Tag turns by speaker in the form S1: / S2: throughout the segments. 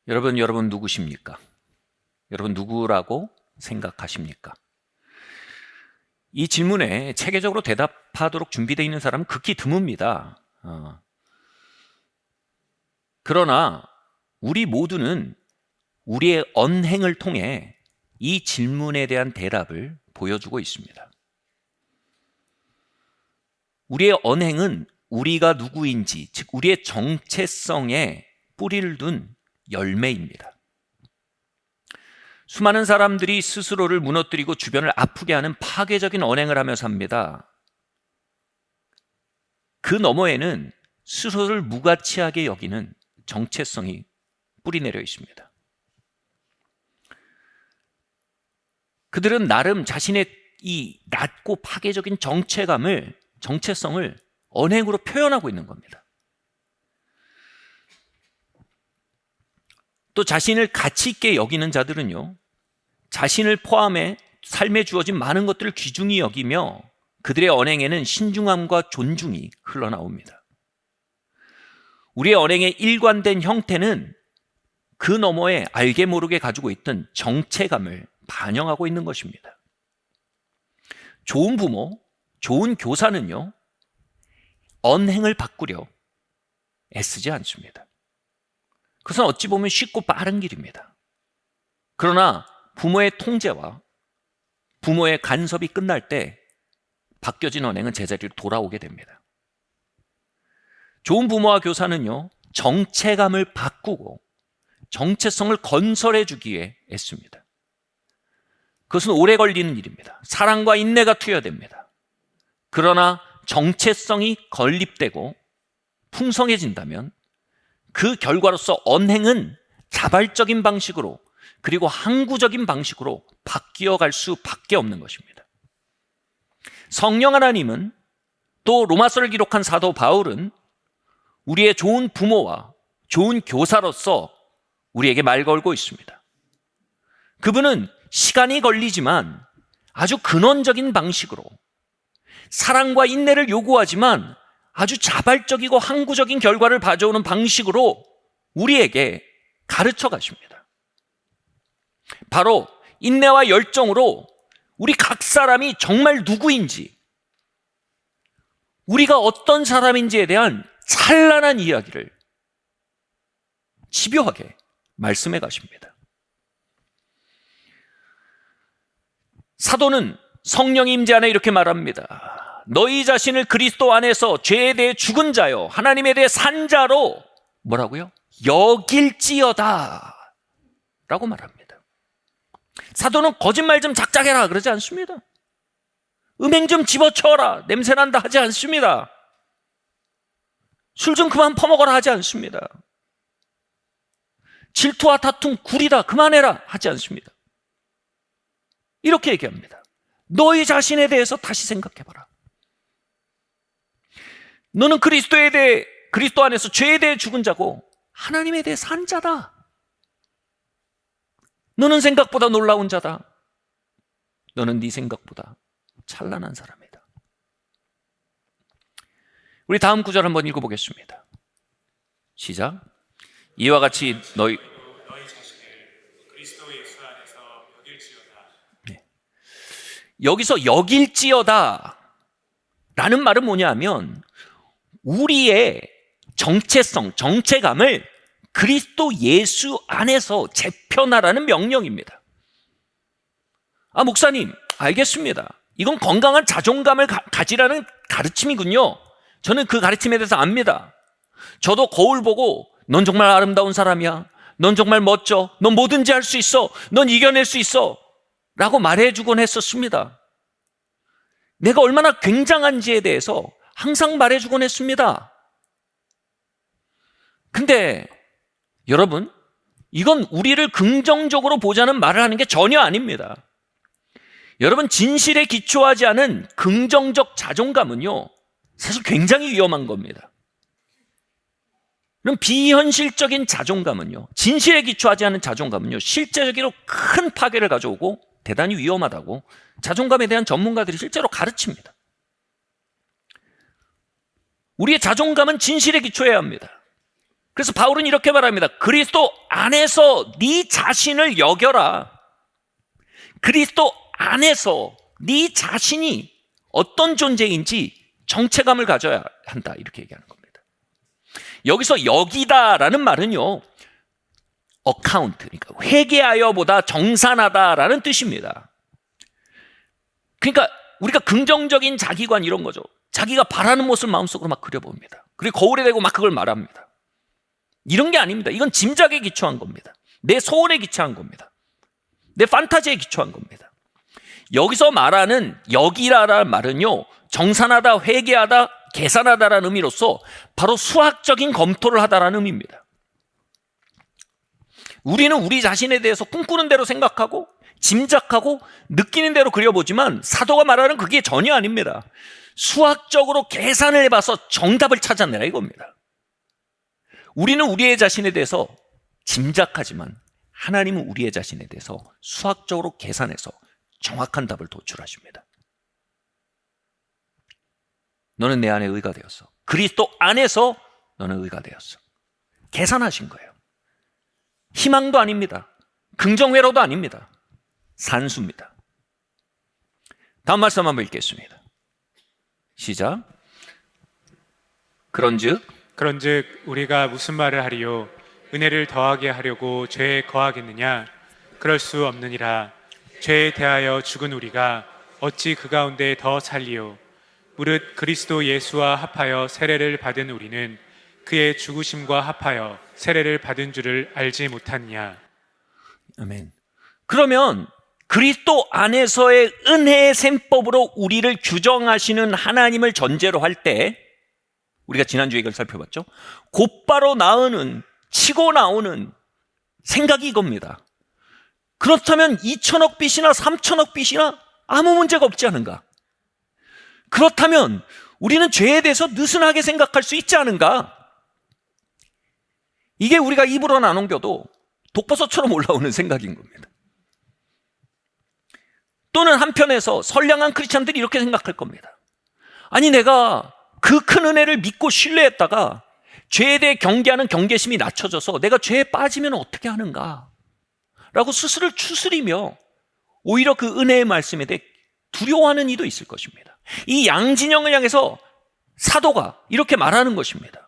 S1: 여러분 누구십니까? 여러분 누구라고 생각하십니까? 이 질문에 체계적으로 대답하도록 준비되어 있는 사람은 극히 드뭅니다. 그러나 우리 모두는 우리의 언행을 통해 이 질문에 대한 대답을 보여주고 있습니다. 우리의 언행은 우리가 누구인지, 즉 우리의 정체성에 뿌리를 둔 열매입니다. 수많은 사람들이 스스로를 무너뜨리고 주변을 아프게 하는 파괴적인 언행을 하며 삽니다. 그 너머에는 스스로를 무가치하게 여기는 정체성이 뿌리내려 있습니다. 그들은 나름 자신의 이 낮고 파괴적인 정체성을 언행으로 표현하고 있는 겁니다. 또 자신을 가치 있게 여기는 자들은요, 자신을 포함해 삶에 주어진 많은 것들을 귀중히 여기며 그들의 언행에는 신중함과 존중이 흘러나옵니다. 우리의 언행의 일관된 형태는 그 너머에 알게 모르게 가지고 있던 정체감을 반영하고 있는 것입니다. 좋은 부모, 좋은 교사는요, 언행을 바꾸려 애쓰지 않습니다. 그것은 어찌 보면 쉽고 빠른 길입니다. 그러나 부모의 통제와 부모의 간섭이 끝날 때 바뀌어진 언행은 제자리로 돌아오게 됩니다. 좋은 부모와 교사는요, 정체감을 바꾸고 정체성을 건설해 주기 위해 애씁니다. 그것은 오래 걸리는 일입니다. 사랑과 인내가 투여됩니다. 그러나 정체성이 건립되고 풍성해진다면 그 결과로서 언행은 자발적인 방식으로 그리고 항구적인 방식으로 바뀌어갈 수밖에 없는 것입니다. 성령 하나님은, 또 로마서를 기록한 사도 바울은 우리의 좋은 부모와 좋은 교사로서 우리에게 말 걸고 있습니다. 그분은 시간이 걸리지만 아주 근원적인 방식으로 사랑과 인내를 요구하지만 아주 자발적이고 항구적인 결과를 가져오는 방식으로 우리에게 가르쳐 가십니다. 바로 인내와 열정으로 우리 각 사람이 정말 누구인지, 우리가 어떤 사람인지에 대한 찬란한 이야기를 집요하게 말씀해 가십니다. 사도는 성령의 임재 안에 이렇게 말합니다. 너희 자신을 그리스도 안에서 죄에 대해 죽은 자요 하나님에 대해 산 자로 뭐라고요? 여길지어다 라고 말합니다. 사도는 거짓말 좀 작작해라 그러지 않습니다. 음행 좀 집어쳐라 냄새난다 하지 않습니다. 술 좀 그만 퍼먹어라 하지 않습니다. 질투와 다툼 구리다 그만해라 하지 않습니다. 이렇게 얘기합니다. 너희 자신에 대해서 다시 생각해봐라. 너는 그리스도 안에서 죄에 대해 죽은 자고 하나님에 대해 산 자다. 너는 생각보다 놀라운 자다. 너는 네 생각보다 찬란한 사람이다. 우리 다음 구절 한번 읽어보겠습니다. 시작. 이와 같이 너희 자신을 그리스도 예수 안에서 여길지어다. 네. 여기서 여길지어다 라는 말은 뭐냐면 우리의 정체성, 정체감을 그리스도 예수 안에서 재편하라는 명령입니다. 목사님, 알겠습니다. 이건 건강한 자존감을 가지라는 가르침이군요. 저는 그 가르침에 대해서 압니다. 저도 거울 보고 넌 정말 아름다운 사람이야. 넌 정말 멋져. 넌 뭐든지 할 수 있어. 넌 이겨낼 수 있어. 라고 말해주곤 했었습니다. 내가 얼마나 굉장한지에 대해서 항상 말해주곤 했습니다. 근데 여러분, 이건 우리를 긍정적으로 보자는 말을 하는 게 전혀 아닙니다. 여러분, 진실에 기초하지 않은 긍정적 자존감은요, 사실 굉장히 위험한 겁니다. 그럼 비현실적인 자존감은요, 진실에 기초하지 않은 자존감은요, 실제적으로 큰 파괴를 가져오고 대단히 위험하다고 자존감에 대한 전문가들이 실제로 가르칩니다. 우리의 자존감은 진실에 기초해야 합니다. 그래서 바울은 이렇게 말합니다. 그리스도 안에서 네 자신을 여겨라. 그리스도 안에서 네 자신이 어떤 존재인지 정체감을 가져야 한다. 이렇게 얘기하는 겁니다. 여기서 여기다라는 말은요, 어카운트, 그러니까 회개하여보다 정산하다라는 뜻입니다. 그러니까 우리가 긍정적인 자기관 이런 거죠. 자기가 바라는 모습을 마음속으로 막 그려봅니다. 그리고 거울에 대고 막 그걸 말합니다. 이런 게 아닙니다. 이건 짐작에 기초한 겁니다. 내 소원에 기초한 겁니다. 내 판타지에 기초한 겁니다. 여기서 말하는 여기라라는 말은요, 정산하다, 회개하다, 계산하다라는 의미로서 바로 수학적인 검토를 하다라는 의미입니다. 우리는 우리 자신에 대해서 꿈꾸는 대로 생각하고 짐작하고 느끼는 대로 그려보지만 사도가 말하는 그게 전혀 아닙니다. 수학적으로 계산을 해봐서 정답을 찾아내라 이겁니다. 우리는 우리의 자신에 대해서 짐작하지만 하나님은 우리의 자신에 대해서 수학적으로 계산해서 정확한 답을 도출하십니다. 너는 내 안에 의가 되었어. 그리스도 안에서 너는 의가 되었어. 계산하신 거예요. 희망도 아닙니다. 긍정회로도 아닙니다. 산수입니다. 다음 말씀 한번 읽겠습니다. 시작. 그런즉
S2: 우리가 무슨 말을 하리요? 은혜를 더하게 하려고 죄에 거하겠느냐? 그럴 수 없느니라. 죄에 대하여 죽은 우리가 어찌 그 가운데 더 살리요? 무릇 그리스도 예수와 합하여 세례를 받은 우리는 그의 죽으심과 합하여 세례를 받은 줄을 알지 못하느냐?
S1: 아멘. 그러면 그리스도 안에서의 은혜의 셈법으로 우리를 규정하시는 하나님을 전제로 할 때, 우리가 지난주에 이걸 살펴봤죠. 곧바로 치고 나오는 생각이 이겁니다. 그렇다면 2천억 빚이나 3천억 빚이나 아무 문제가 없지 않은가? 그렇다면 우리는 죄에 대해서 느슨하게 생각할 수 있지 않은가? 이게 우리가 입으로 안 옮겨도 독버섯처럼 올라오는 생각인 겁니다. 또는 한편에서 선량한 크리스찬들이 이렇게 생각할 겁니다. 아니, 내가 그 큰 은혜를 믿고 신뢰했다가 죄에 대해 경계하는 경계심이 낮춰져서 내가 죄에 빠지면 어떻게 하는가? 라고 스스로를 추스리며 오히려 그 은혜의 말씀에 대해 두려워하는 이도 있을 것입니다. 이 양진영을 향해서 사도가 이렇게 말하는 것입니다.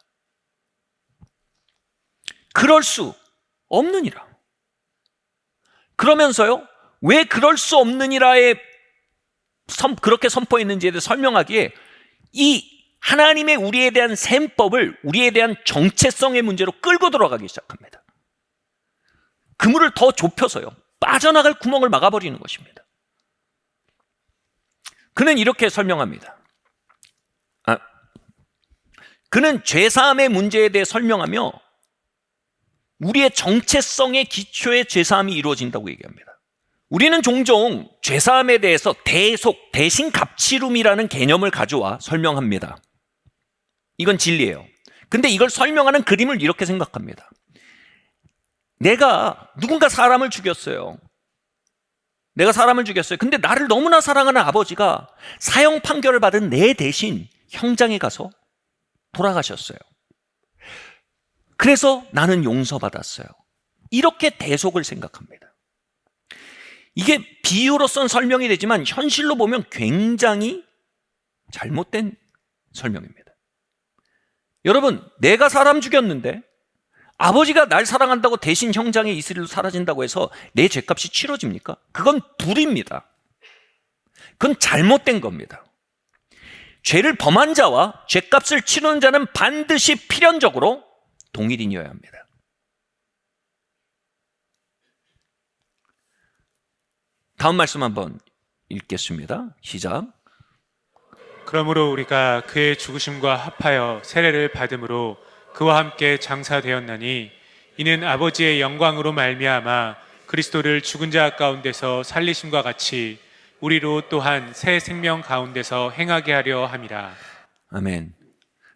S1: 그럴 수 없느니라. 그러면서요, 왜 그럴 수 없느니라에 그렇게 선포했는지에 대해 설명하기에 이 하나님의 우리에 대한 셈법을 우리에 대한 정체성의 문제로 끌고 들어가기 시작합니다. 그물을 더 좁혀서요, 빠져나갈 구멍을 막아버리는 것입니다. 그는 이렇게 설명합니다. 그는 죄사함의 문제에 대해 설명하며 우리의 정체성의 기초에 죄사함이 이루어진다고 얘기합니다. 우리는 종종 죄사함에 대해서 대신 갑치룸이라는 개념을 가져와 설명합니다. 이건 진리예요. 근데 이걸 설명하는 그림을 이렇게 생각합니다. 누군가 사람을 죽였어요. 내가 사람을 죽였어요. 근데 나를 너무나 사랑하는 아버지가 사형 판결을 받은 내 대신 형장에 가서 돌아가셨어요. 그래서 나는 용서받았어요. 이렇게 대속을 생각합니다. 이게 비유로선 설명이 되지만 현실로 보면 굉장히 잘못된 설명입니다. 여러분, 내가 사람 죽였는데 아버지가 날 사랑한다고 대신 형장의 이슬로 사라진다고 해서 내 죄값이 치러집니까? 그건 불입니다. 그건 잘못된 겁니다. 죄를 범한 자와 죄값을 치르는 자는 반드시 필연적으로 동일인이어야 합니다. 다음 말씀 한번 읽겠습니다. 시작.
S2: 그러므로 우리가 그의 죽으심과 합하여 세례를 받음으로 그와 함께 장사되었나니 이는 아버지의 영광으로 말미암아 그리스도를 죽은 자 가운데서 살리심과 같이 우리로 또한 새 생명 가운데서 행하게 하려 함이라.
S1: 아멘.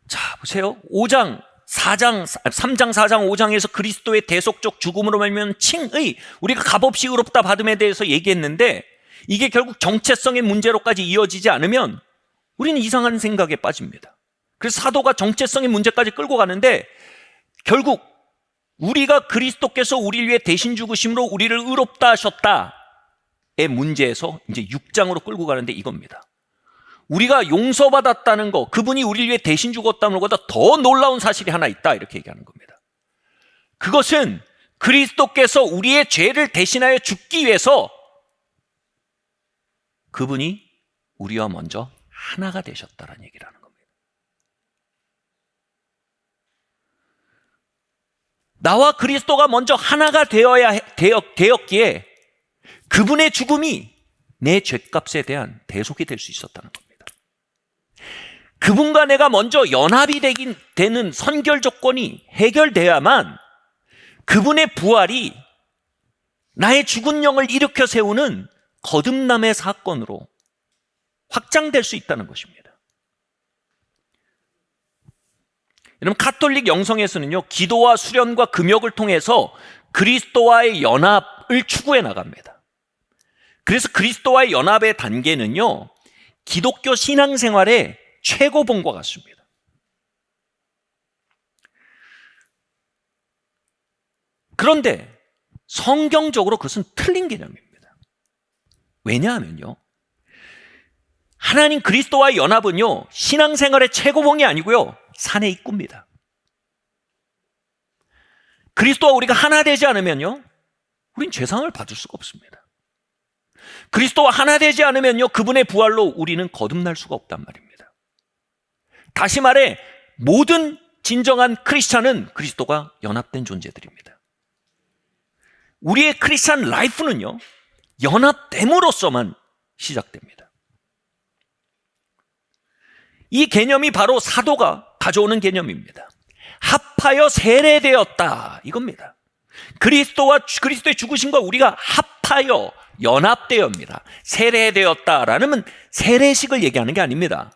S1: 자, 보세요. 3장, 4장, 5장에서 그리스도의 대속적 죽음으로 말미암은 칭의, 우리가 값없이 의롭다 받음에 대해서 얘기했는데 이게 결국 정체성의 문제로까지 이어지지 않으면 우리는 이상한 생각에 빠집니다. 그래서 사도가 정체성의 문제까지 끌고 가는데 결국 우리가 그리스도께서 우리를 위해 대신 죽으심으로 우리를 의롭다 하셨다의 문제에서 이제 6장으로 끌고 가는데 이겁니다. 우리가 용서받았다는 거, 그분이 우리를 위해 대신 죽었다는 것보다 더 놀라운 사실이 하나 있다, 이렇게 얘기하는 겁니다. 그것은 그리스도께서 우리의 죄를 대신하여 죽기 위해서 그분이 우리와 먼저 하나가 되셨다는 얘기를 하는 겁니다. 나와 그리스도가 먼저 하나가 되었기에 그분의 죽음이 내 죄값에 대한 대속이 될 수 있었다는 겁니다. 그분과 내가 먼저 연합이 되는 선결 조건이 해결돼야만 그분의 부활이 나의 죽은 영을 일으켜 세우는 거듭남의 사건으로 확장될 수 있다는 것입니다. 여러분, 가톨릭 영성에서는요, 기도와 수련과 금욕을 통해서 그리스도와의 연합을 추구해 나갑니다. 그래서 그리스도와의 연합의 단계는요, 기독교 신앙생활의 최고봉과 같습니다. 그런데 성경적으로 그것은 틀린 개념입니다. 왜냐하면요, 하나님 그리스도와의 연합은요, 신앙생활의 최고봉이 아니고요, 산의 입구입니다. 그리스도와 우리가 하나 되지 않으면요, 우린 죄상을 받을 수가 없습니다. 그리스도와 하나 되지 않으면요, 그분의 부활로 우리는 거듭날 수가 없단 말입니다. 다시 말해, 모든 진정한 크리스찬은 그리스도가 연합된 존재들입니다. 우리의 크리스찬 라이프는요, 연합됨으로써만 시작됩니다. 이 개념이 바로 사도가 가져오는 개념입니다. 합하여 세례되었다, 이겁니다. 그리스도의 죽으심과 우리가 합하여 연합되어입니다. 세례되었다라는 세례식을 얘기하는 게 아닙니다.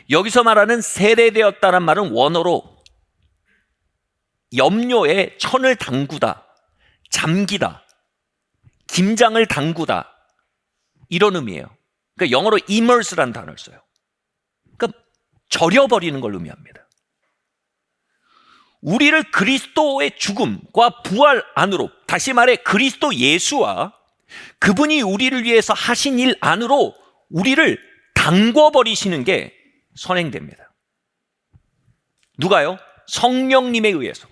S1: 여기서 말하는 세례되었다는 말은 원어로 염료에 천을 담그다, 잠기다, 김장을 담그다, 이런 의미예요. 그러니까 영어로 immerse라는 단어를 써요. 그러니까 절여버리는 걸 의미합니다. 우리를 그리스도의 죽음과 부활 안으로, 다시 말해 그리스도 예수와 그분이 우리를 위해서 하신 일 안으로 우리를 담궈버리시는 게 선행됩니다. 누가요? 성령님에 의해서.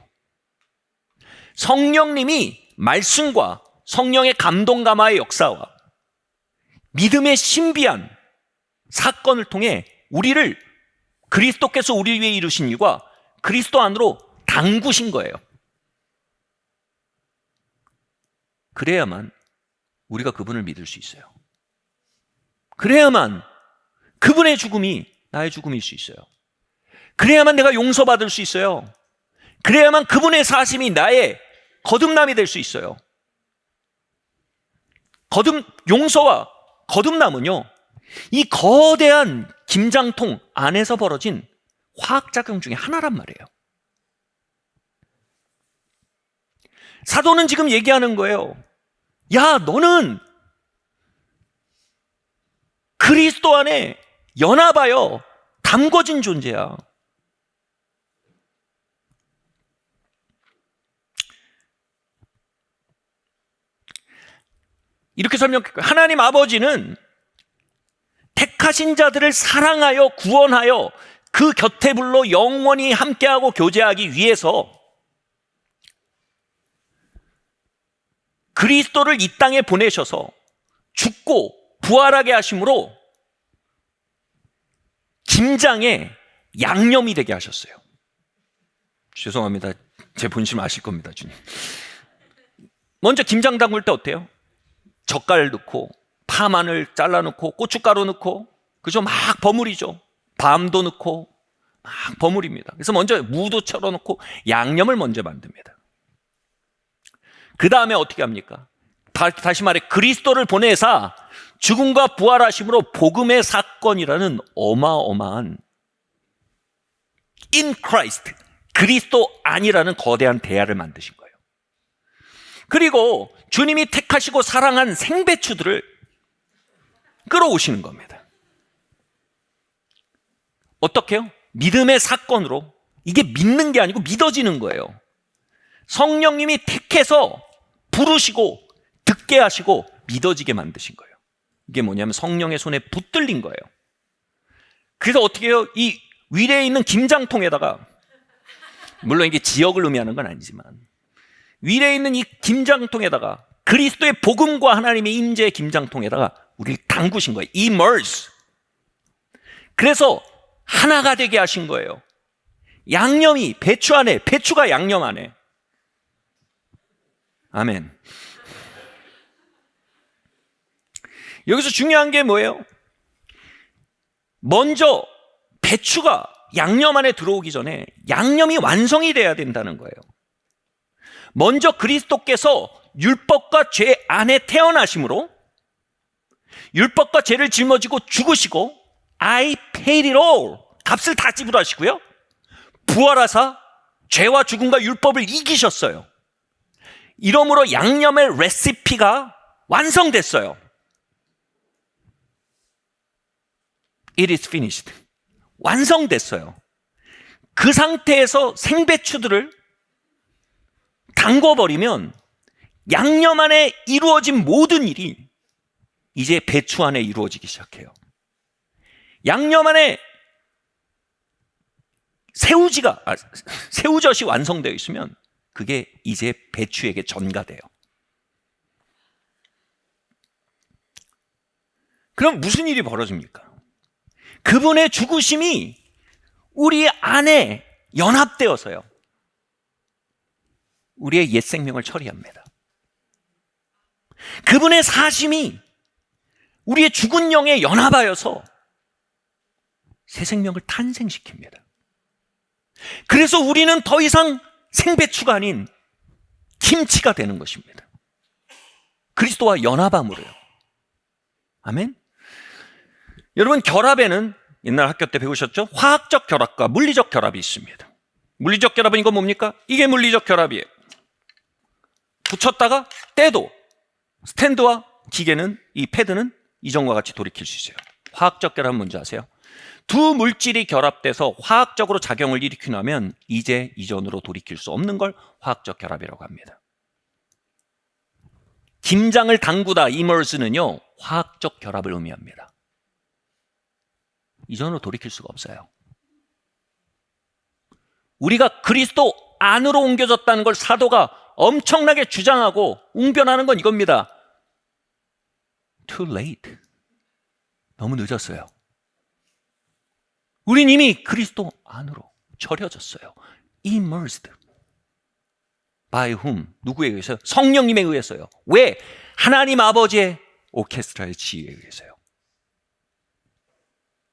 S1: 성령님이 말씀과 성령의 감동 감화의 역사와 믿음의 신비한 사건을 통해 우리를 그리스도께서 우리를 위해 이루신 일과 그리스도 안으로 담그신 거예요. 그래야만 우리가 그분을 믿을 수 있어요. 그래야만 그분의 죽음이 나의 죽음일 수 있어요. 그래야만 내가 용서받을 수 있어요. 그래야만 그분의 사심이 나의 거듭남이 될 수 있어요. 용서와 거듭남은요, 이 거대한 김장통 안에서 벌어진 화학작용 중에 하나란 말이에요. 사도는 지금 얘기하는 거예요. 야, 너는 그리스도 안에 연합하여 담궈진 존재야. 이렇게 설명해요. 하나님 아버지는 택하신 자들을 사랑하여 구원하여 그 곁에 불러 영원히 함께하고 교제하기 위해서 그리스도를 이 땅에 보내셔서 죽고 부활하게 하심으로 김장에 양념이 되게 하셨어요. 죄송합니다. 제 본심 아실 겁니다, 주님. 먼저 김장 담글 때 어때요? 젓갈 넣고 파 마늘 잘라 넣고 고춧가루 넣고, 그죠? 막 버무리죠. 밤도 넣고 막 버무립니다. 그래서 먼저 무도 채워 넣고 양념을 먼저 만듭니다. 그 다음에 어떻게 합니까? 다시 말해 그리스도를 보내사 죽음과 부활하심으로 복음의 사건이라는 어마어마한 in Christ, 그리스도 안이라는 거대한 대야를 만드신 거예요. 그리고 주님이 택하시고 사랑한 생배추들을 끌어오시는 겁니다. 어떻게요? 믿음의 사건으로. 이게 믿는 게 아니고 믿어지는 거예요. 성령님이 택해서 부르시고 듣게 하시고 믿어지게 만드신 거예요. 이게 뭐냐면 성령의 손에 붙들린 거예요. 그래서 어떻게 해요? 이 위례에 있는 김장통에다가, 물론 이게 지역을 의미하는 건 아니지만, 위례에 있는 이 김장통에다가 그리스도의 복음과 하나님의 임재의 김장통에다가 우리를 담그신 거예요. immerse. 그래서 하나가 되게 하신 거예요. 양념이 배추 안에, 배추가 양념 안에. 아멘. 여기서 중요한 게 뭐예요? 먼저 배추가 양념 안에 들어오기 전에 양념이 완성이 돼야 된다는 거예요. 먼저 그리스도께서 율법과 죄 안에 태어나심으로 율법과 죄를 짊어지고 죽으시고 I paid it all, 값을 다 지불하시고요, 부활하사 죄와 죽음과 율법을 이기셨어요. 이러므로 양념의 레시피가 완성됐어요. It is finished. 완성됐어요. 그 상태에서 생배추들을 담궈버리면 양념 안에 이루어진 모든 일이 이제 배추 안에 이루어지기 시작해요. 양념 안에 새우젓이 완성되어 있으면 그게 이제 배추에게 전가돼요. 그럼 무슨 일이 벌어집니까? 그분의 죽으심이 우리 안에 연합되어서요, 우리의 옛 생명을 처리합니다. 그분의 사심이 우리의 죽은 영에 연합하여서 새 생명을 탄생시킵니다. 그래서 우리는 더 이상 생배추가 아닌 김치가 되는 것입니다. 그리스도와 연합함으로요. 아멘. 여러분, 결합에는 옛날 학교 때 배우셨죠? 화학적 결합과 물리적 결합이 있습니다. 물리적 결합은 이거 뭡니까? 이게 물리적 결합이에요. 붙였다가 떼도 스탠드와 기계는, 이 패드는 이전과 같이 돌이킬 수 있어요. 화학적 결합은 뭔지 아세요? 두 물질이 결합돼서 화학적으로 작용을 일으키면 이제 이전으로 돌이킬 수 없는 걸 화학적 결합이라고 합니다. 김장을 담그다, immerse는요, 화학적 결합을 의미합니다. 이전으로 돌이킬 수가 없어요. 우리가 그리스도 안으로 옮겨졌다는 걸 사도가 엄청나게 주장하고 웅변하는 건 이겁니다. Too late. 너무 늦었어요. 우린 이미 그리스도 안으로 절여졌어요. Immersed. By whom? 누구에 의해서요? 성령님에 의해서요. 왜? 하나님 아버지의 오케스트라의 지휘에 의해서요.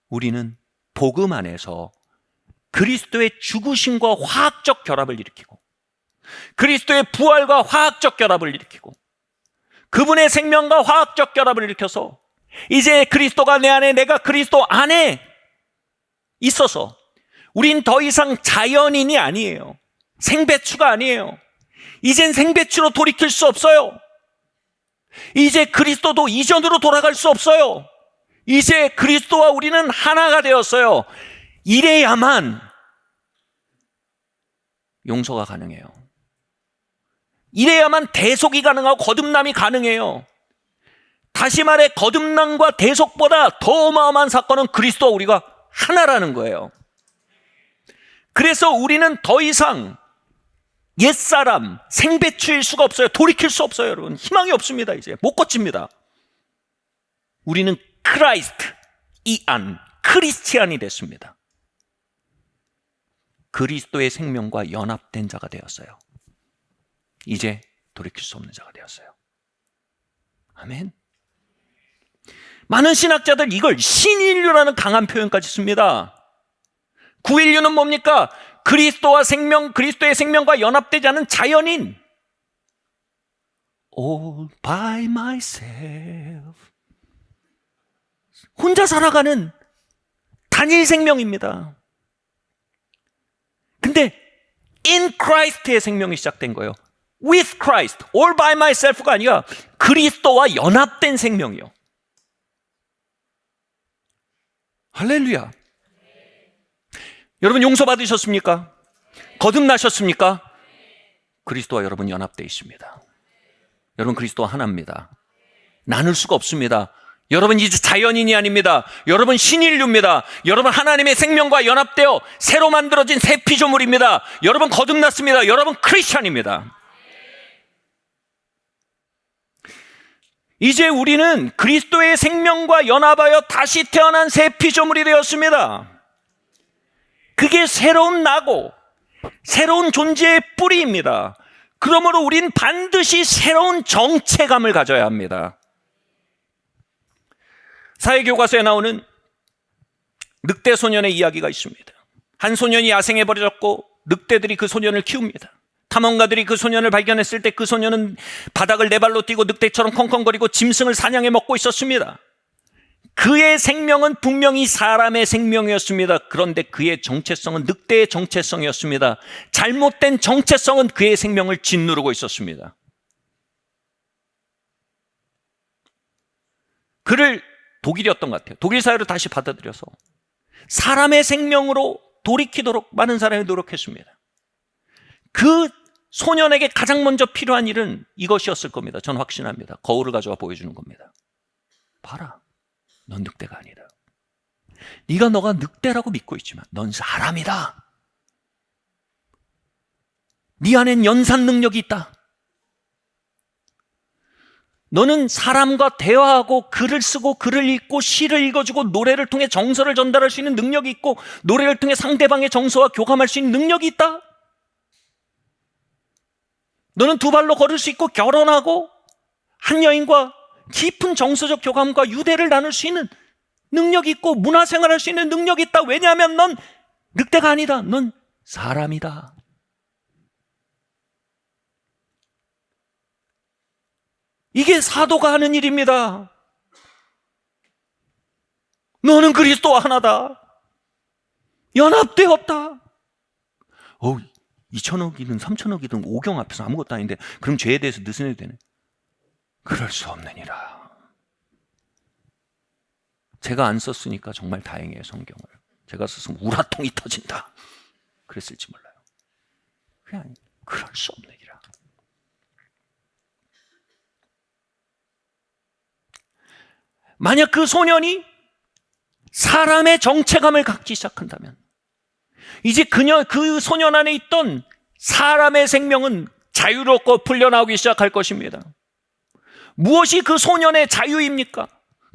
S1: 우리는 복음 안에서 그리스도의 죽으심과 화학적 결합을 일으키고 그리스도의 부활과 화학적 결합을 일으키고 그분의 생명과 화학적 결합을 일으켜서 이제 그리스도가 내 안에, 내가 그리스도 안에 있어서 우린 더 이상 자연인이 아니에요. 생배추가 아니에요. 이젠 생배추로 돌이킬 수 없어요. 이제 그리스도도 이전으로 돌아갈 수 없어요. 이제 그리스도와 우리는 하나가 되었어요. 이래야만 용서가 가능해요. 이래야만 대속이 가능하고 거듭남이 가능해요. 다시 말해, 거듭남과 대속보다 더 어마어마한 사건은 그리스도와 우리가 하나라는 거예요. 그래서 우리는 더 이상 옛사람, 생배추일 수가 없어요. 돌이킬 수 없어요, 여러분. 희망이 없습니다. 이제 못 고칩니다. 우리는 크라이스트, 이안, 크리스티안이 됐습니다. 그리스도의 생명과 연합된 자가 되었어요. 이제 돌이킬 수 없는 자가 되었어요. 아멘. 많은 신학자들 이걸 신인류라는 강한 표현까지 씁니다. 구인류는 뭡니까? 그리스도와 생명, 그리스도의 생명과 연합되지 않은 자연인. All by myself. 혼자 살아가는 단일 생명입니다. 근데 in Christ의 생명이 시작된 거예요. With Christ, all by myself가 아니라 그리스도와 연합된 생명이요. 할렐루야. 여러분, 용서받으셨습니까? 거듭나셨습니까? 그리스도와 여러분 연합되어 있습니다. 여러분 그리스도와 하나입니다. 나눌 수가 없습니다. 여러분 이제 자연인이 아닙니다. 여러분 신인류입니다. 여러분 하나님의 생명과 연합되어 새로 만들어진 새 피조물입니다. 여러분 거듭났습니다. 여러분 크리스찬입니다. 이제 우리는 그리스도의 생명과 연합하여 다시 태어난 새 피조물이 되었습니다. 그게 새로운 나고 새로운 존재의 뿌리입니다. 그러므로 우린 반드시 새로운 정체감을 가져야 합니다. 사회교과서에 나오는 늑대 소년의 이야기가 있습니다. 한 소년이 야생에 버려졌고 늑대들이 그 소년을 키웁니다. 탐험가들이 그 소년을 발견했을 때 그 소년은 바닥을 네 발로 뛰고 늑대처럼 컹컹거리고 짐승을 사냥해 먹고 있었습니다. 그의 생명은 분명히 사람의 생명이었습니다. 그런데 그의 정체성은 늑대의 정체성이었습니다. 잘못된 정체성은 그의 생명을 짓누르고 있었습니다. 그를 독일이었던 것 같아요. 독일 사회로 다시 받아들여서 사람의 생명으로 돌이키도록 많은 사람이 노력했습니다. 그 소년에게 가장 먼저 필요한 일은 이것이었을 겁니다. 저는 확신합니다. 거울을 가져와 보여주는 겁니다. 봐라, 넌 늑대가 아니다. 네가 너가 늑대라고 믿고 있지만 넌 사람이다. 네 안엔 연산 능력이 있다. 너는 사람과 대화하고 글을 쓰고 글을 읽고 시를 읽어주고 노래를 통해 정서를 전달할 수 있는 능력이 있고 노래를 통해 상대방의 정서와 교감할 수 있는 능력이 있다. 너는 두 발로 걸을 수 있고 결혼하고 한 여인과 깊은 정서적 교감과 유대를 나눌 수 있는 능력이 있고 문화생활할 수 있는 능력이 있다. 왜냐하면 넌 늑대가 아니다. 넌 사람이다. 이게 사도가 하는 일입니다. 너는 그리스도와 하나다. 연합되었다. 2천억이든 3천억이든 오경 앞에서 아무것도 아닌데 그럼 죄에 대해서 느슨해도 되네. 그럴 수 없느니라. 제가 안 썼으니까 정말 다행이에요. 성경을 제가 썼으면 우라통이 터진다 그랬을지 몰라요. 그냥 그럴 수 없느니라. 만약 그 소년이 사람의 정체감을 갖기 시작한다면 이제 그 소년 안에 있던 사람의 생명은 자유롭고 풀려나오기 시작할 것입니다. 무엇이 그 소년의 자유입니까?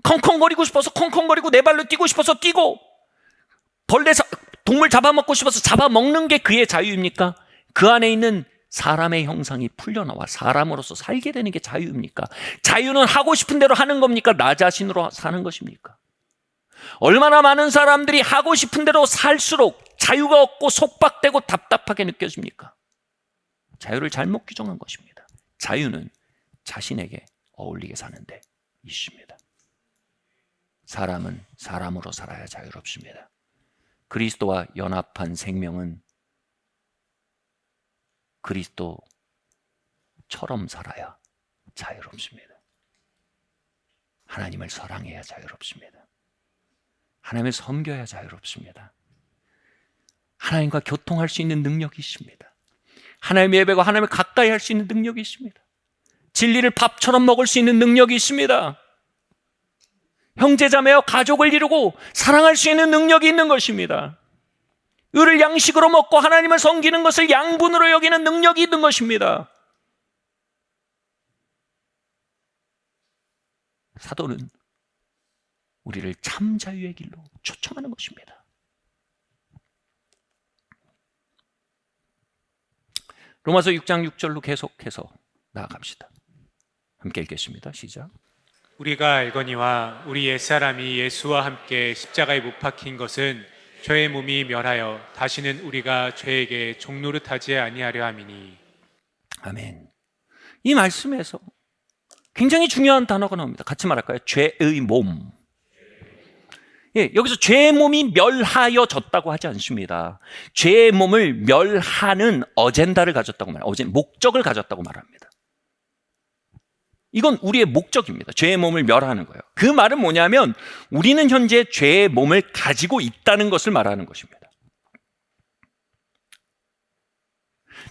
S1: 컹컹거리고 싶어서 컹컹거리고 네 발로 뛰고 싶어서 뛰고 동물 잡아먹고 싶어서 잡아먹는 게 그의 자유입니까? 그 안에 있는 사람의 형상이 풀려나와 사람으로서 살게 되는 게 자유입니까? 자유는 하고 싶은 대로 하는 겁니까? 나 자신으로 사는 것입니까? 얼마나 많은 사람들이 하고 싶은 대로 살수록 자유가 없고 속박되고 답답하게 느껴집니까? 자유를 잘못 규정한 것입니다. 자유는 자신에게 어울리게 사는 데 있습니다. 사람은 사람으로 살아야 자유롭습니다. 그리스도와 연합한 생명은 그리스도처럼 살아야 자유롭습니다. 하나님을 사랑해야 자유롭습니다. 하나님을 섬겨야 자유롭습니다. 하나님과 교통할 수 있는 능력이 있습니다. 하나님의 예배가 하나님을 가까이 할 수 있는 능력이 있습니다. 진리를 밥처럼 먹을 수 있는 능력이 있습니다. 형제자매와 가족을 이루고 사랑할 수 있는 능력이 있는 것입니다. 을을 양식으로 먹고 하나님을 섬기는 것을 양분으로 여기는 능력이 있는 것입니다. 사도는 우리를 참 자유의 길로 초청하는 것입니다. 로마서 6장 6절로 계속해서 나아갑시다. 함께 읽겠습니다. 시작.
S2: 우리가 알거니와 우리 옛사람이 예수와 함께 십자가에 못 박힌 것은 죄의 몸이 멸하여 다시는 우리가 죄에게 종노릇하지 아니하려 함이니.
S1: 아멘. 이 말씀에서 굉장히 중요한 단어가 나옵니다. 같이 말할까요? 죄의 몸. 예, 여기서 죄의 몸이 멸하여졌다고 하지 않습니다. 죄의 몸을 멸하는 어젠다를 가졌다고 말합니다. 목적을 가졌다고 말합니다. 이건 우리의 목적입니다. 죄의 몸을 멸하는 거예요. 그 말은 뭐냐면 우리는 현재 죄의 몸을 가지고 있다는 것을 말하는 것입니다.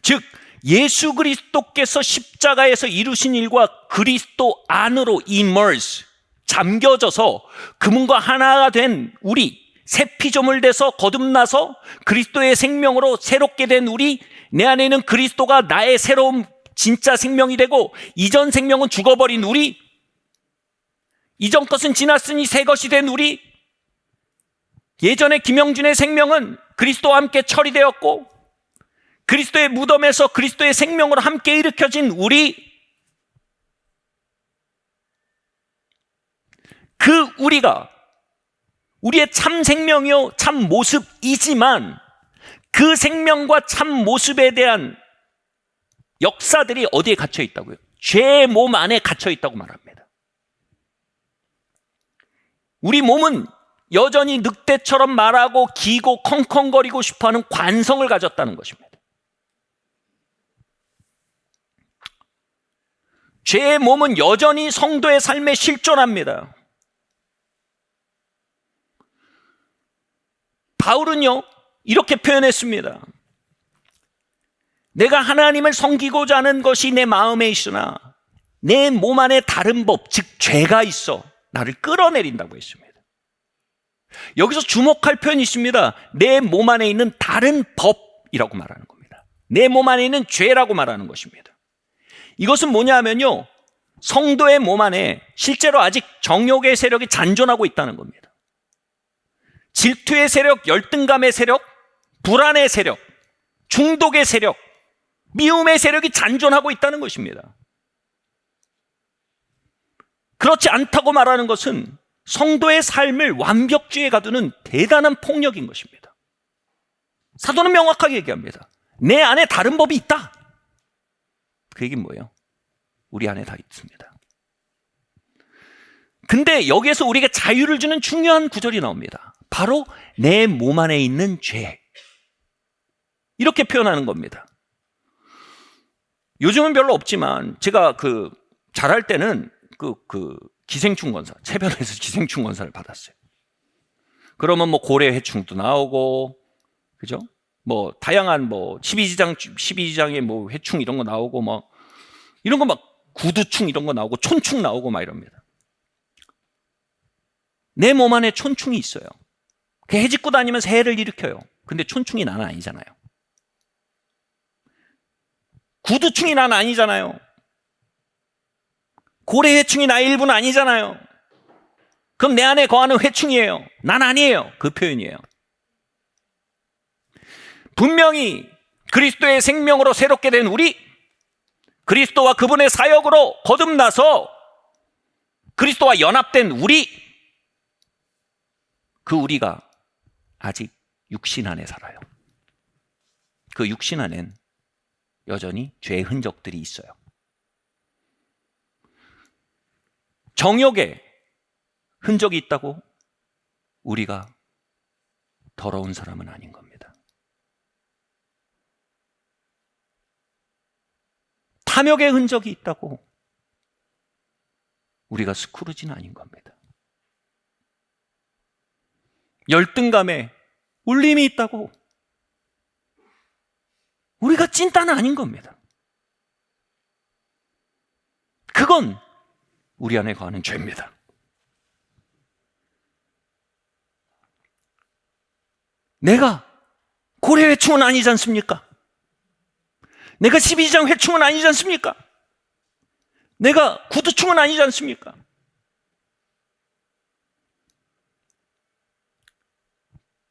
S1: 즉 예수 그리스도께서 십자가에서 이루신 일과 그리스도 안으로 immerse, 잠겨져서 그분과 하나가 된 우리, 새 피조물 돼서 거듭나서 그리스도의 생명으로 새롭게 된 우리, 내 안에 있는 그리스도가 나의 새로운 진짜 생명이 되고 이전 생명은 죽어버린 우리, 이전 것은 지났으니 새 것이 된 우리, 예전에 김영준의 생명은 그리스도와 함께 처리되었고 그리스도의 무덤에서 그리스도의 생명으로 함께 일으켜진 우리, 그 우리가 우리의 참 생명이요 참 모습이지만 그 생명과 참 모습에 대한 역사들이 어디에 갇혀 있다고요? 죄의 몸 안에 갇혀 있다고 말합니다. 우리 몸은 여전히 늑대처럼 말하고 기고 컹컹거리고 싶어하는 관성을 가졌다는 것입니다. 죄의 몸은 여전히 성도의 삶에 실존합니다. 바울은요 이렇게 표현했습니다. 내가 하나님을 섬기고자 하는 것이 내 마음에 있으나 내 몸 안에 다른 법, 즉 죄가 있어 나를 끌어내린다고 했습니다. 여기서 주목할 표현이 있습니다. 내 몸 안에 있는 다른 법이라고 말하는 겁니다. 내 몸 안에 있는 죄라고 말하는 것입니다. 이것은 뭐냐 하면요, 성도의 몸 안에 실제로 아직 정욕의 세력이 잔존하고 있다는 겁니다. 질투의 세력, 열등감의 세력, 불안의 세력, 중독의 세력, 미움의 세력이 잔존하고 있다는 것입니다. 그렇지 않다고 말하는 것은 성도의 삶을 완벽주의에 가두는 대단한 폭력인 것입니다. 사도는 명확하게 얘기합니다. 내 안에 다른 법이 있다. 그 얘기는 뭐예요? 우리 안에 다 있습니다. 근데 여기에서 우리에게 자유를 주는 중요한 구절이 나옵니다. 바로 내 몸 안에 있는 죄. 이렇게 표현하는 겁니다. 요즘은 별로 없지만 제가 잘할 때는 기생충 검사, 체변에서 기생충 검사를 받았어요. 그러면 뭐 고래 회충도 나오고, 그죠? 뭐 다양한 12지장의 뭐 회충 이런 거 나오고 이런 거 막 구두충 이런 거 나오고 촌충 나오고 막 이럽니다. 내 몸 안에 촌충이 있어요. 그 해집고 다니면서 해를 일으켜요. 근데 촌충이 나는 아니잖아요. 구두충이 나는 아니잖아요. 고래 회충이 나의 일부는 아니잖아요. 그럼 내 안에 거하는 회충이에요. 난 아니에요. 그 표현이에요. 분명히 그리스도의 생명으로 새롭게 된 우리, 그리스도와 그분의 사역으로 거듭나서 그리스도와 연합된 우리, 그 우리가 아직 육신 안에 살아요. 그 육신 안엔 여전히 죄의 흔적들이 있어요. 정욕의 흔적이 있다고 우리가 더러운 사람은 아닌 겁니다. 탐욕의 흔적이 있다고 우리가 스크루지는 아닌 겁니다. 열등감에 울림이 있다고 우리가 찐따는 아닌 겁니다. 그건 우리 안에 거하는 죄입니다. 내가 고래 회충은 아니지 않습니까? 내가 12지장 회충은 아니지 않습니까? 내가 구두충은 아니지 않습니까?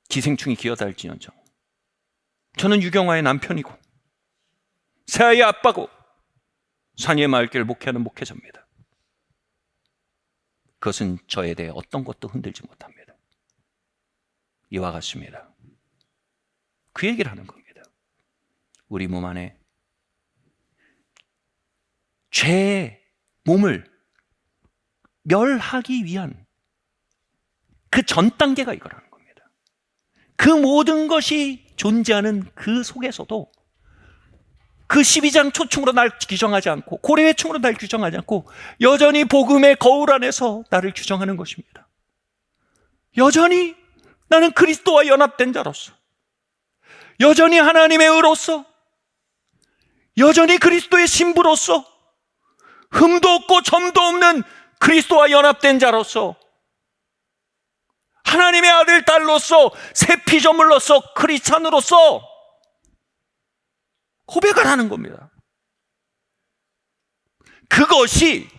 S1: 기생충이 기어다닐지언정 저는 유경화의 남편이고 새아이의 아빠고 산위의 마을교회를 목회하는 목회자입니다. 그것은 저에 대해 어떤 것도 흔들지 못합니다. 이와 같습니다. 그 얘기를 하는 겁니다. 우리 몸 안에 죄의 몸을 멸하기 위한 그 전 단계가 이거라는 겁니다. 그 모든 것이 존재하는 그 속에서도 그 12장 초충으로 날 규정하지 않고 고래회충으로 날 규정하지 않고 여전히 복음의 거울 안에서 나를 규정하는 것입니다. 여전히 나는 그리스도와 연합된 자로서, 여전히 하나님의 의로서 여전히 그리스도의 신부로서 흠도 없고 점도 없는 그리스도와 연합된 자로서 하나님의 아들 딸로서 새 피조물로서 크리스찬으로서 고백을 하는 겁니다. 그것이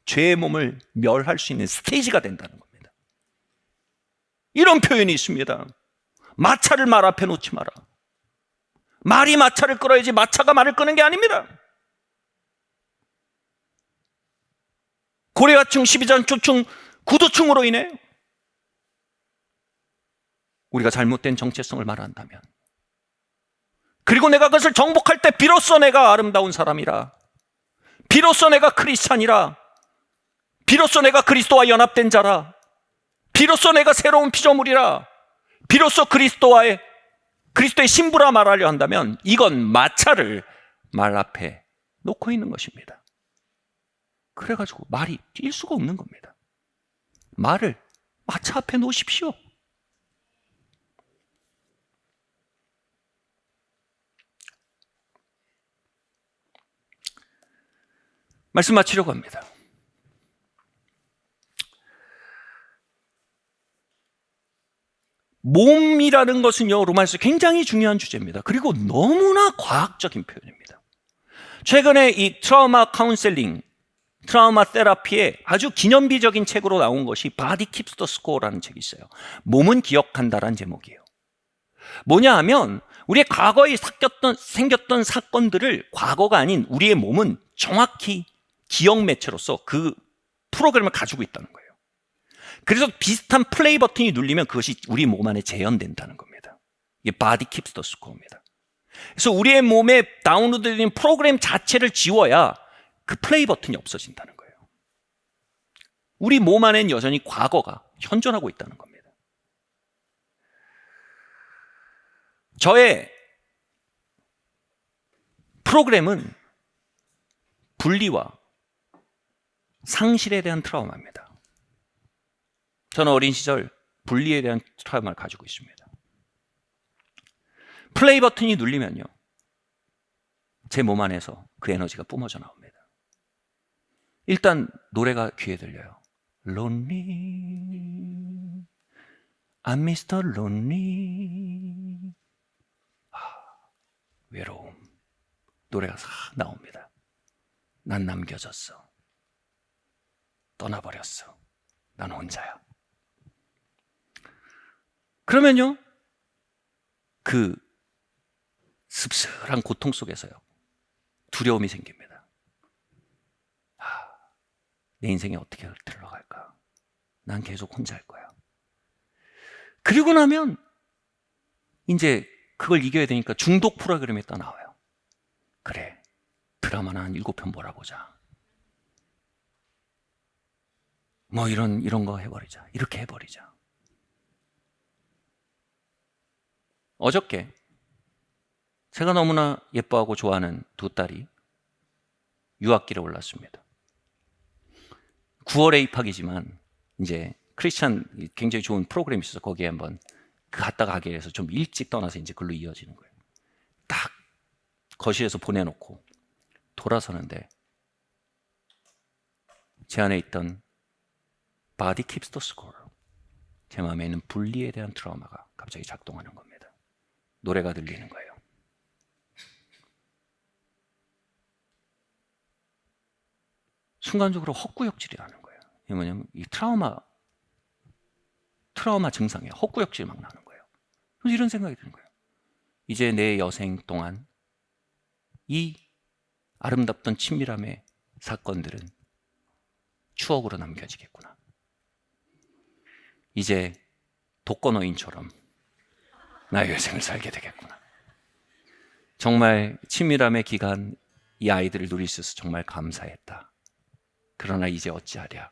S1: 죄의 몸을 멸할 수 있는 스테이지가 된다는 겁니다. 이런 표현이 있습니다. 마차를 말 앞에 놓지 마라. 말이 마차를 끌어야지 마차가 말을 끄는 게 아닙니다. 고레아층, 12장초층, 구두층으로 인해 우리가 잘못된 정체성을 말한다면, 그리고 내가 그것을 정복할 때 비로소 내가 아름다운 사람이라, 비로소 내가 크리스찬이라, 비로소 내가 그리스도와 연합된 자라, 비로소 내가 새로운 피조물이라, 비로소 그리스도의 신부라 말하려 한다면 이건 마차를 말 앞에 놓고 있는 것입니다. 그래가지고 말이 뛸 수가 없는 겁니다. 말을 마차 앞에 놓으십시오. 말씀 마치려고 합니다. 몸이라는 것은요, 로마에서 굉장히 중요한 주제입니다. 그리고 너무나 과학적인 표현입니다. 최근에 이 트라우마 카운셀링, 트라우마 테라피의 아주 기념비적인 책으로 나온 것이 Body Keeps the Score라는 책이 있어요. 몸은 기억한다라는 제목이에요. 뭐냐 하면 우리의 과거에 생겼던 사건들을, 과거가 아닌 우리의 몸은 정확히 기억 매체로서 그 프로그램을 가지고 있다는 거예요. 그래서 비슷한 플레이 버튼이 눌리면 그것이 우리 몸 안에 재현된다는 겁니다. 이게 Body Keeps the Score입니다. 그래서 우리의 몸에 다운로드된 프로그램 자체를 지워야 그 플레이 버튼이 없어진다는 거예요. 우리 몸 안에는 여전히 과거가 현존하고 있다는 겁니다. 저의 프로그램은 분리와 상실에 대한 트라우마입니다. 저는 어린 시절 분리에 대한 트라우마를 가지고 있습니다. 플레이 버튼이 눌리면요, 제 몸 안에서 그 에너지가 뿜어져 나옵니다. 일단 노래가 귀에 들려요. Lonely, I'm Mr. Lonely. 외로움. 노래가 싹 나옵니다. 난 남겨졌어. 떠나버렸어. 난 혼자야. 그러면요, 그 씁쓸한 고통 속에서요, 두려움이 생깁니다. 내 인생이 어떻게 흘러갈까? 난 계속 혼자일 거야. 그리고 나면 이제 그걸 이겨야 되니까 중독 프로그램이 또 나와요. 그래, 드라마나 한 7편 몰아보자. 뭐 이런 거 해버리자. 이렇게 해버리자. 어저께 제가 너무나 예뻐하고 좋아하는 두 딸이 유학길에 올랐습니다. 9월에 입학이지만 이제 크리스찬 굉장히 좋은 프로그램이 있어서 거기에 한번 갔다 가게 해서 좀 일찍 떠나서 이제 글로 이어지는 거예요. 딱 거실에서 보내놓고 돌아서는데 제 안에 있던 Body Keeps the Score, 제 마음에 있는 분리에 대한 트라우마가 갑자기 작동하는 겁니다. 노래가 들리는 거예요. 순간적으로 헛구역질이 나는 거예요. 이게 뭐냐면 이 트라우마 증상이에요. 헛구역질이 막 나는 거예요. 그래서 이런 생각이 드는 거예요. 이제 내 여생 동안 이 아름답던 친밀함의 사건들은 추억으로 남겨지겠구나. 이제 독거노인처럼 나의 여생을 살게 되겠구나. 정말 친밀함의 기간 이 아이들을 누릴 수 있어서 정말 감사했다. 그러나 이제 어찌하랴.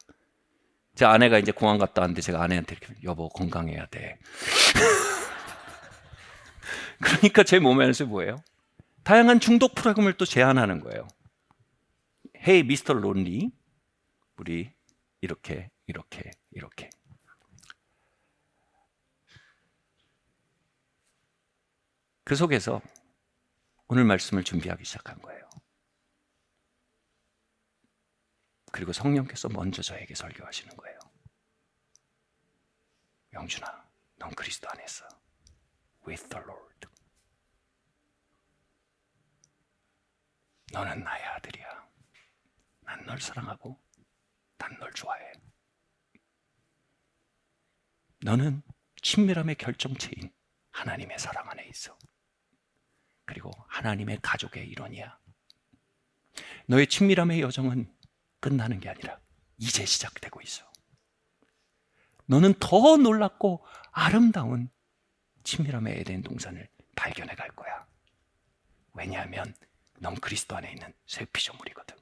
S1: 제 아내가 이제 공항 갔다 왔는데 제가 아내한테 이렇게, 여보 건강해야 돼. 그러니까 제 몸 안에서 뭐예요? 다양한 중독 프로그램을 또 제안하는 거예요. Hey, Mr. Lonely, 우리 이렇게. 그 속에서 오늘 말씀을 준비하기 시작한 거예요. 그리고 성령께서 먼저 저에게 설교하시는 거예요. 영준아, 넌 그리스도 안에서 with the Lord. 너는 나의 아들이야. 난 널 사랑하고 난 널 좋아해. 너는 친밀함의 결정체인 하나님의 사랑 안에 있어. 그리고 하나님의 가족의 일원이야. 너의 친밀함의 여정은 끝나는 게 아니라 이제 시작되고 있어. 너는 더 놀랍고 아름다운 친밀함의 에덴 동산을 발견해 갈 거야. 왜냐하면 넌 그리스도 안에 있는 새 피조물이거든.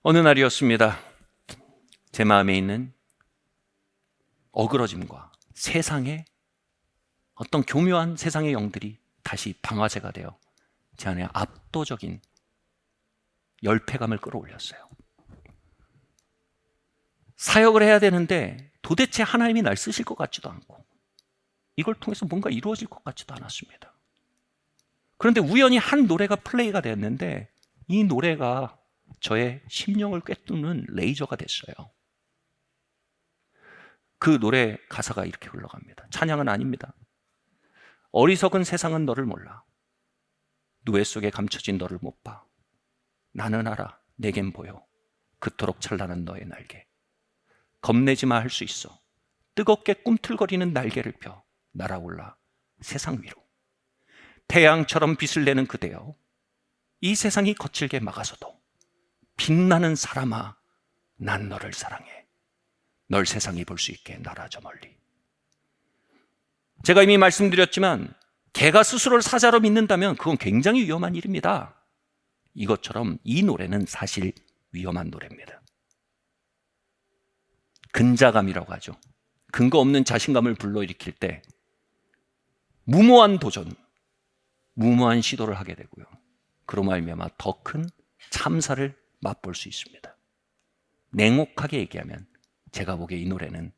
S1: 어느 날이었습니다. 제 마음에 있는 어그러짐과 세상의 어떤 교묘한 세상의 영들이 다시 방화제가 되어 제 안에 압도적인 열패감을 끌어올렸어요. 사역을 해야 되는데 도대체 하나님이 날 쓰실 것 같지도 않고 이걸 통해서 뭔가 이루어질 것 같지도 않았습니다. 그런데 우연히 한 노래가 플레이가 됐는데 이 노래가 저의 심령을 꿰뚫는 레이저가 됐어요. 그 노래 가사가 이렇게 흘러갑니다. 찬양은 아닙니다. 어리석은 세상은 너를 몰라. 누에 속에 감춰진 너를 못 봐. 나는 알아. 내겐 보여. 그토록 찬란한 너의 날개. 겁내지 마 할 수 있어. 뜨겁게 꿈틀거리는 날개를 펴 날아올라 세상 위로. 태양처럼 빛을 내는 그대여. 이 세상이 거칠게 막아서도 빛나는 사람아, 난 너를 사랑해. 널 세상이 볼 수 있게 날아 저 멀리. 제가 이미 말씀드렸지만 개가 스스로를 사자로 믿는다면 그건 굉장히 위험한 일입니다. 이것처럼 이 노래는 사실 위험한 노래입니다. 근자감이라고 하죠. 근거 없는 자신감을 불러일으킬 때 무모한 도전, 무모한 시도를 하게 되고요. 그로 말미암아 더 큰 참사를 맛볼 수 있습니다. 냉혹하게 얘기하면 제가 보기에 이 노래는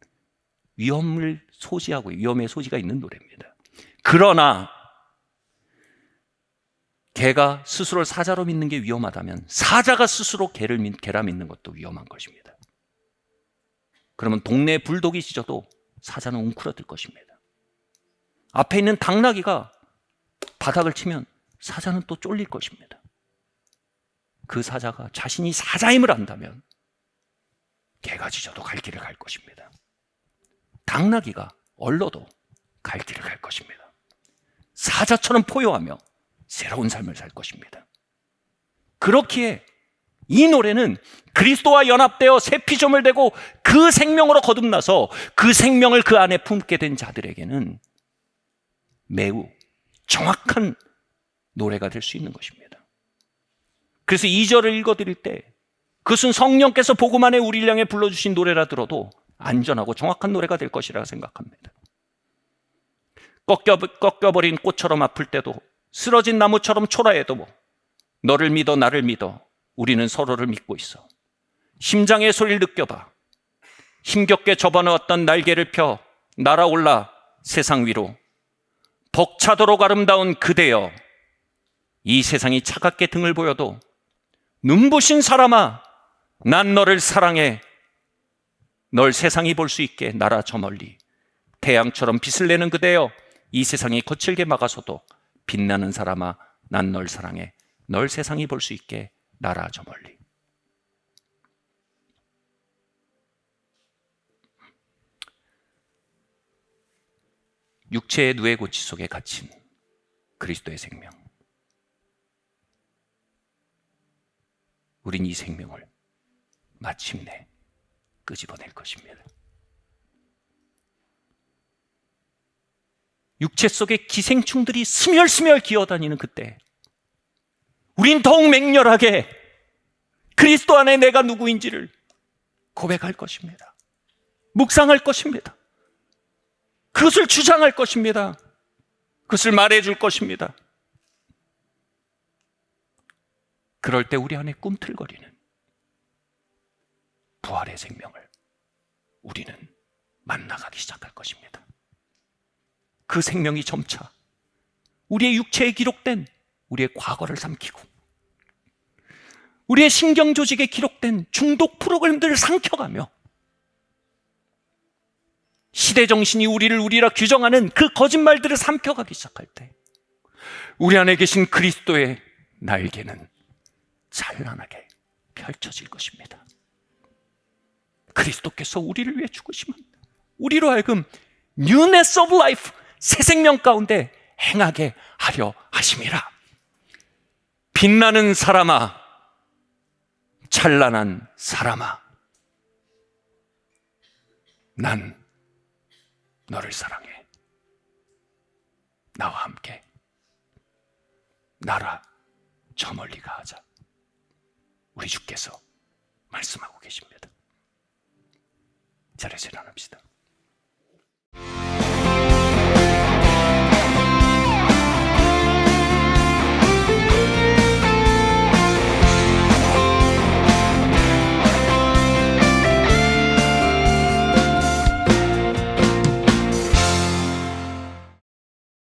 S1: 위험을 소지하고 위험의 소지가 있는 노래입니다. 그러나 개가 스스로를 사자로 믿는 게 위험하다면 사자가 스스로 개라 믿는 것도 위험한 것입니다. 그러면 동네에 불독이 짖어도 사자는 웅크러들 것입니다. 앞에 있는 당나귀가 바닥을 치면 사자는 또 쫄릴 것입니다. 그 사자가 자신이 사자임을 안다면 개가 짖어도 갈 길을 갈 것입니다. 당나귀가 얼러도 갈 길을 갈 것입니다. 사자처럼 포효하며 새로운 삶을 살 것입니다. 그렇기에 이 노래는 그리스도와 연합되어 새 피조물 되고 그 생명으로 거듭나서 그 생명을 그 안에 품게 된 자들에게는 매우 정확한 노래가 될 수 있는 것입니다. 그래서 2절을 읽어드릴 때 그것은 성령께서 복음 안에 우리를 향해 불러주신 노래라 들어도 안전하고 정확한 노래가 될 것이라 생각합니다. 꺾여버린 꽃처럼 아플 때도 쓰러진 나무처럼 초라해도 너를 믿어 나를 믿어 우리는 서로를 믿고 있어. 심장의 소리를 느껴봐. 힘겹게 접어넣었던 날개를 펴 날아올라 세상 위로. 벅차도록 아름다운 그대여. 이 세상이 차갑게 등을 보여도 눈부신 사람아, 난 너를 사랑해. 널 세상이 볼 수 있게 날아 저 멀리. 태양처럼 빛을 내는 그대여. 이 세상이 거칠게 막아서도 빛나는 사람아, 난 널 사랑해. 널 세상이 볼 수 있게 날아 저 멀리. 육체의 누에 고치 속에 갇힌 그리스도의 생명. 우린 이 생명을 마침내 끄집어낼 것입니다. 육체 속에 기생충들이 스멸스멸 기어다니는 그때 우린 더욱 맹렬하게 그리스도 안에 내가 누구인지를 고백할 것입니다. 묵상할 것입니다. 그것을 주장할 것입니다. 그것을 말해줄 것입니다. 그럴 때 우리 안에 꿈틀거리는 부활의 생명을 우리는 만나가기 시작할 것입니다. 그 생명이 점차 우리의 육체에 기록된 우리의 과거를 삼키고 우리의 신경 조직에 기록된 중독 프로그램들을 삼켜가며 시대 정신이 우리를 우리라 규정하는 그 거짓말들을 삼켜가기 시작할 때 우리 안에 계신 그리스도의 날개는 찬란하게 펼쳐질 것입니다. 그리스도께서 우리를 위해 죽으시면 우리로 하여금 newness of life, 새 생명 가운데 행하게 하려 하심이라. 빛나는 사람아, 찬란한 사람아, 난 너를 사랑해. 나와 함께 나라 저 멀리 가자. 우리 주께서 말씀하고 계십니다. 자리에서 일어납시다.